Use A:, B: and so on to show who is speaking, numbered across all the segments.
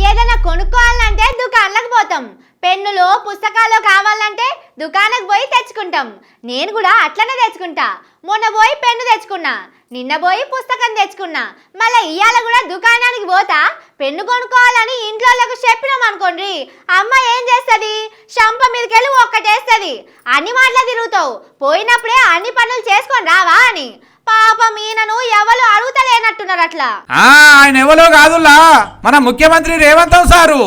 A: ఏదైనా కొనుక్కోవాలంటే దుకాణాలకు పోతాం, పెన్నులు పుస్తకాలు కావాలంటే దుకాణానికి పోయి తెచ్చుకుంటాం. నేను కూడా అట్లనే తెచ్చుకుంటా. మొన్న పోయి పెన్ను తెచ్చుకున్నా, నిన్న పోయి పుస్తకం తెచ్చుకున్నా. మళ్ళీ ఇవాళ కూడా దుకాణానికి పోతా పెన్ను కొనుక్కోవాలని ఇంట్లోకి చెప్పినాం అనుకోండి, అమ్మ ఏం చేస్తుంది, షంప మీదకెళ్ళి ఒక్కటేస్తుంది. అన్ని మాటలు తిరుగుతావు, పోయినప్పుడే అన్ని పనులు చేసుకొని రావా అని. పాపం ఈయనను ఎవరు అడుగుతలేనట్టున్నారు. అట్లా
B: ఆయన ఎవరో కాదులా, మన ముఖ్యమంత్రి రేవంత్ సారు.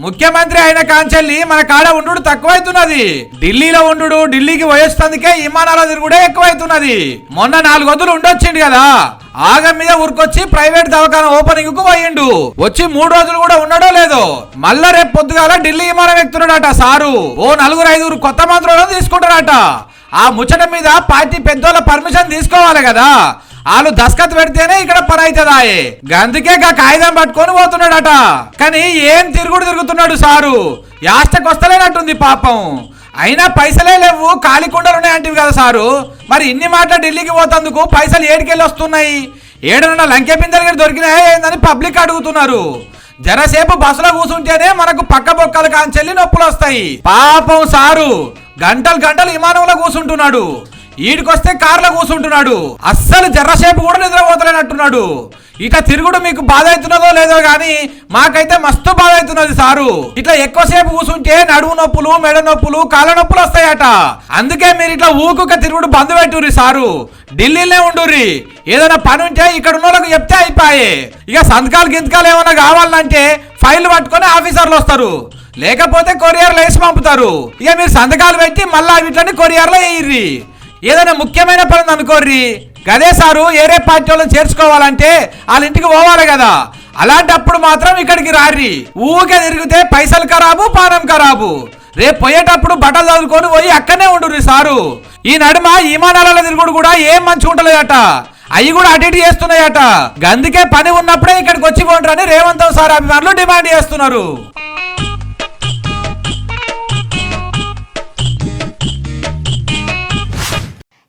B: ముఖ్యమంత్రి అయిన కాంచెల్లి మన కాడ ఉండు తక్కువైతున్నది. ఢిల్లీలో ఉండు, ఢిల్లీకి వయస్తందుకే విమానాల తిరుగుడే ఎక్కువైతున్నది. మొన్న 4 రోజులు ఉండొచ్చిండు కదా, ఆగం మీద ఊరుకొచ్చి ప్రైవేట్ దవాఖాన ఓపెనింగ్ కు పోయిండు. వచ్చి 3 రోజులు కూడా ఉన్నాడో లేదో, మళ్ళా రేపు పొద్దుగాల ఢిల్లీ విమానం ఎక్కుతున్నాడట సారు. ఓ 4-5 కొత్త మంత్రులను తీసుకుంటారట. ఆ ముచ్చట మీద పార్టీ పెద్దోళ్ళ పర్మిషన్ తీసుకోవాలి కదా, వాళ్ళు దస్కత్ పెడితేనే ఇక్కడ పని అవుతుందాయే. అందుకే కాగితం పట్టుకొని పోతున్నాడట. కానీ ఏం తిరుగుతున్నాడు సారు, యాష్టకొస్తలేనట్టుంది పాపం. అయినా పైసలే లేవు, ఖాళీ కుండలు ఉన్నాయంటివి కదా సారు. మరి ఇన్ని మాటలు ఢిల్లీకి పోతందుకు పైసలు ఏడికెళ్ళి వస్తున్నాయి? ఏడన్నా లంకె పిందెలు దొరికినాయా ఏందని పబ్లిక్ అడుగుతున్నారు. జరసేపు బస్సులో కూర్చుంటేనే మనకు పక్క బొక్కలు కాంచెల్లి నొప్పులు వస్తాయి. పాపం సారు గంటలు విమానంలో కూర్చుంటున్నాడు, ఈడికొస్తే కార్లో కూర్చుంటున్నాడు. అస్సలు జర్రసేపు కూడా నిద్రపోతలేనట్టున్నాడు. ఇట్లా తిరుగుడు మీకు బాధ అవుతున్నదో లేదో గాని మాకైతే మస్తు బాధ అవుతున్నది సారు. ఇట్లా ఎక్కువసేపు కూర్చుంటే నడుము నొప్పులు, మెడ నొప్పులు, కాళ్ళ నొప్పులు వస్తాయట. అందుకే మీరు ఇట్లా ఊకుక తిరుగుడు బంద్ పెట్టుర్రి సారు. ఢిల్లీలో ఉండుర్రి. ఏదైనా పని ఉంటే ఇక్కడ ఉన్న వాళ్ళకి చెప్తే అయిపోయే. ఇక సంతకాలు గింతకాలు ఏమైనా కావాలంటే ఫైల్ పట్టుకొని ఆఫీసర్లు వస్తారు, లేకపోతే కొరియర్లో వేసి పంపుతారు. ఇక మీరు సంతకాలు పెట్టి మళ్ళా వీటిని కొరియర్లో వేయిర్రి. ఏదైనా ముఖ్యమైన పని అనుకోర్రి, గదే సారు ఏరే పార్టీ వాళ్ళని చేర్చుకోవాలంటే వాళ్ళ ఇంటికి పోవాలి కదా. అలాంటప్పుడు మాత్రం ఇక్కడికి రారి. ఊకే తిరిగితే పైసలు ఖరాబు, పానం ఖరాబు. రేపు పోయేటప్పుడు బట్టలు చదువుకొని పోయి అక్కడనే ఉండుర్రి సారు. ఈ నడుమ విమానాల తిరుగుడు కూడా ఏం మంచిగా ఉంటలేదట, అవి కూడా అటు ఇటు చేస్తున్నాయట. అందుకే పని ఉన్నప్పుడే ఇక్కడికి వచ్చి పోండి రేవంత్ సార్ అభిమానులు డిమాండ్ చేస్తున్నారు.